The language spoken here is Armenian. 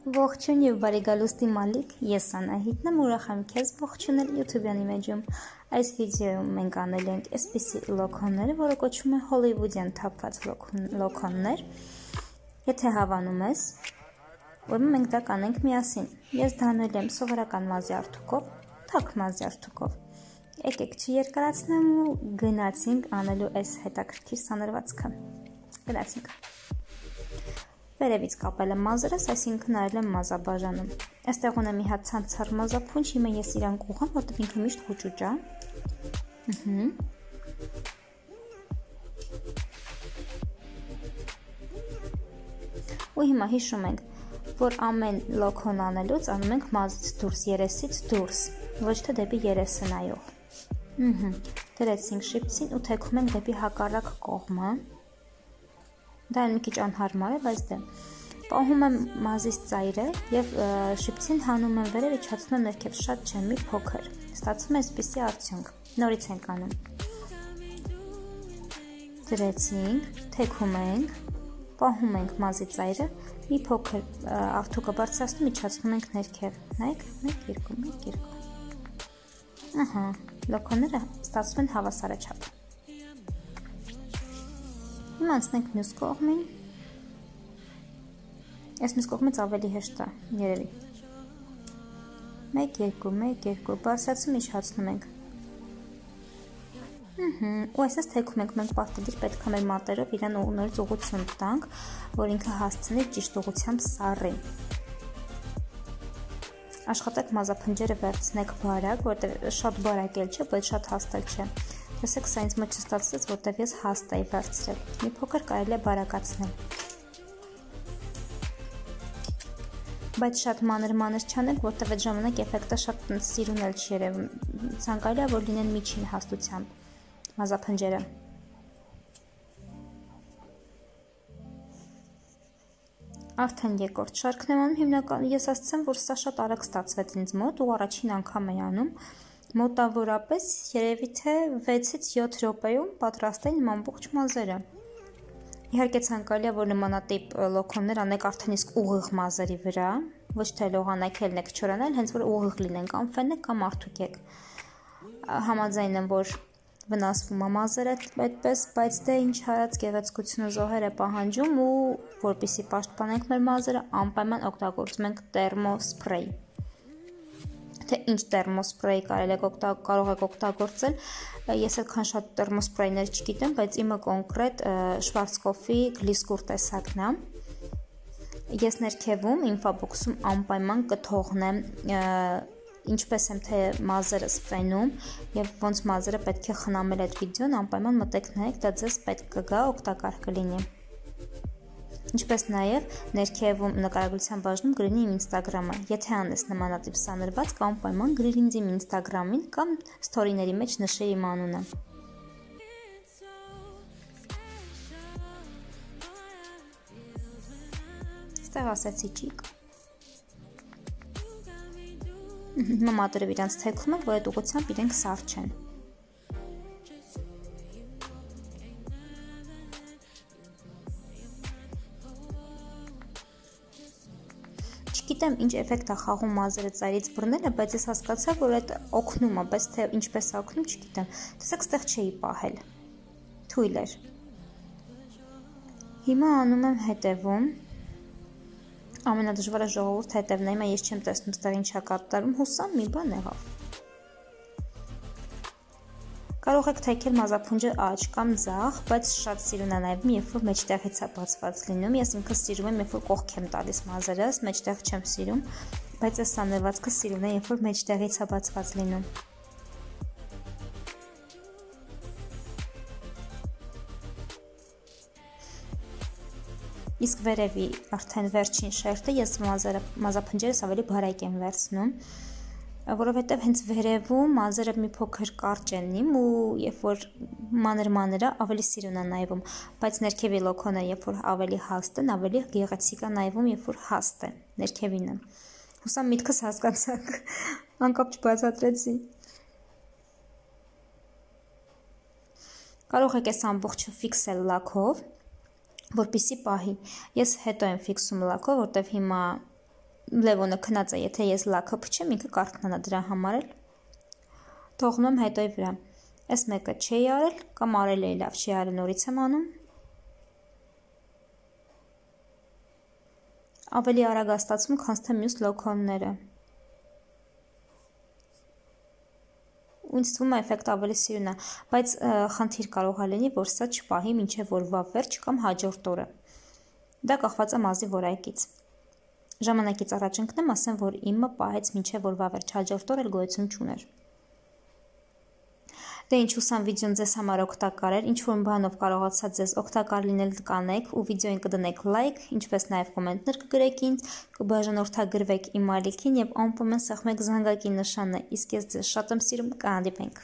Ողջույն եւ բարի գալուստի Մալիկ, ես Անահիտն եմ, ուրախ եմ քեզ ողջունել YouTube-յանի մեջում։ Այս վիդեոյում մենք անել ենք այսպիսի լոքոնները, որը կոչվում է հոլիվուդյան թափված լոքոններ։ Եթե հավանում ես, ուրեմն մենք դա կանենք միասին։ Ես դա անել եմ սովորական մազի արթուկով, թարմ մազի արթուկով։ Եկեք չերկարացնեմ ու գնացինք անելու այս հետաքրքիր սանրվածքը։ Գնացինք։ Վերևից կապել եմ մազերս, այսինքն արել եմ մազաբաժանում։ Այստեղ ունեմ մի հատ ցանցառ մազափունջ, հիմա ես իրան կուղամ, որտեղ ինքը միշտ խուճուճ է։ Ու հիմա հիշում ենք, որ ամեն լոքոն անելուց անում ենք մազից դուրս, երեսից դուրս, ոչ թե դեպի երեսը նայող։ Դրեցինք շիպցին ու թեքում ենք դեպի հակառակ կողմը։ Դա մի քիչ անհարմար է, բայց դե պահում եմ մազից ծայրը եւ շիպցին հանում եմ վերև, իջացնում եմ ներքև, շատ չէ, մի փոքր։ Ստացվում է այսպիսի արդյունք։ Նորից ենք անում։ Դրեցինք, թեքում ենք, պահում ենք մազի ծայրը, մի փոքր արթուկը բարձրացնում, իջացնում ենք ներքև։ Նայեք, 1 2 1 2։ Ահա, լոքոնները ստացվում են հավասարաչափ։ Հիմա անցնենք մյուս կողմին։ Այս մյուս կողմից ավելի հեշտ է, երևի։ 1 2 1 2 բարձրացում իջացնում ենք։ Ու այսպես թեքում ենք, մենք պարտադիր պետք է մեր մատերով իրան նորից ուղղություն տանք, որ ինքը հասցնի ճիշտ ուղղությամբ սառի։ Աշխատեք մազափնջերը վերցնեք բարակ, որտեղ շատ բարակ էլ չէ, բայց շատ հաստ էլ չէ։ Տեսեք, սա ինձ մոտ չստացվեց, որտեղ ես հաստ էի վերցրել։ Մի փոքր կարելի է բարակացնել։ Բայց շատ մանր չանեք, որտեղ այդ ժամանակ էֆեկտը շատ սիրուն էլ չի երևում։ Ցանկալի է, որ լինեն միջին հաստությամբ մազափնջերը։ Արդեն երկրորդ շարքն եմ անում, հիմնականում ես ասացեմ, որ սա շատ արագ ստացվեց ինձ մոտ, ու առաջին անգամ էի անում։ Մոտավորապես երևի թե 6-ից 7 րոպեում պատրաստ են իմ ամբողջ մազերը։ Իհարկե ցանկալի է, որ նմանատիպ լոքոններ անեք արդեն իսկ ուղիղ մազերի վրա, ոչ թե լողանակելն եք չորանալ, հենց որ ուղիղ լինեն, կամ ֆենեք կամ արթուկեք։ Համաձայն եմ, որ վնասվում է մազերը այդպես, բայց դե ինչ հարած գեղեցկությունը զոհեր է պահանջում ու որպեսզի պաշտպանենք մեր մազերը, անպայման օգտագործում ենք տերմոսպրեյ։ Թե ինչ տերմոսպրեյ կարող եք օգտագործել, ես այդքան շատ տերմոսպրեյներ չգիտեմ, բայց իմը կոնկրետ Շվարցկոֆի գլիսկուր տեսակն է։ Ես ներքևում ինֆաբոքսում անպայման կթողնեմ ինչպես եմ թե մազերս ֆենում եւ ոնց մազերը պետք է խնամել այդ վիդեոն, անպայման մտեք նայեք, դա ձեզ պետք կգա, օգտակար կլինի։ Ինչպես նաև ներքևում նկարագրության բաժնում գրին իմ Instagram-ը։ Եթե անես նմանատիպ սանրված, կամ անպայման գրիր ինձ իմ Instagram-ին կամ սթորիների մեջ նշիր իմ անունը։ Ստեղ ասեցի ճիկ։ Հիմա մատերով իրանց թեքում ենք, որ այդ ուղղությամբ իրենք սառչեն։ Չգիտեմ ինչ էֆեկտ է խաղում մազերը ծայրից բռնելը, բայց ես հասկացա, որ այդ օգնում է, բայց թե ինչպես է օգնում, չգիտեմ։ Տեսեք, ստեղ չէի պահել։ Թույլ էր։ Հիմա անում եմ հետևում։ Ամենադժվարը ժողովուրդ հետևն է, հիմա ես չեմ տեսնում ստեղ ինչ է կատարում, հուսամ մի բան եղավ։ Կարող եք թեքել մազափունջը աջ կամ ձախ, բայց շատ սիրուն է նայվում, երբ որ մեջտեղից է բացված լինում։ Ես ինքս սիրում եմ, երբ որ կողք եմ տալիս մազերս, մեջտեղ չեմ սիրում, բայց այս սանրվածքը սիրուն է, երբ որ մեջտեղից է բացված լինում։ Իսկ վերևի արդեն վերջին շերտը ես մազափնջերս ավելի բարակ եմ վերցնում, որովհետև հենց վերևում մազերը մի փոքր կարճ են իմ ու երբ որ մանր-մանր է, ավելի սիրուն է նայվում, բայց ներքևի լոքոնը, երբ որ ավելի հաստ են, ավելի գեղեցիկ է նայվում, երբ որ հաստ է, ներքևինը։ Հուսամ միտքս հասկացաք, անկապ չբացատրեցի։ Կարող եք այս ամբողջը ֆիքսել լաքով, որպեսզի պահի։ Ես հետո եմ ֆիքսում լակով, որտեվ հիմա Լևոնը քնած է, եթե ես լաքը փչեմ, ինքը կարթնանա դրա համար էլ թողնում եմ հետոյի վրա։ Այս մեկը չէի արել, կամ արել էի, լավ չի արել, նորից եմ անում։ Ավելի արագ է ստացվում, քան թե մյուս լոքոնները։ Ինձ թվում է էֆեկտը ավելի սիրուն է, բայց խնդիր կարող է լինի, որ սա չպահի մինչև օրվա վերջ կամ հաջորդ օրը։ Դա կախված է մազի որակից։ Ժամանակից առաջ ընկնեմ, ասեմ, որ իմը պահեց մինչև օրվա վերջ, հաջորդ օր էլ գոյություն չուներ։ Դե ինչ հուսամ վիդեոն ձեզ համար օգտակար էր, ինչ-որ բանով կարողացա ձեզ օգտակար լինել կանեք ու վիդեոին կդնեք լայք, ինչպես նաև կոմենտներ կգրեք ինձ, կբաժանորդագրվեք իմ ալիքին եւ անպայման սեղմեք զանգակի նշանը, իսկ ես ձեզ շատ եմ սիրում, կհանդիպենք։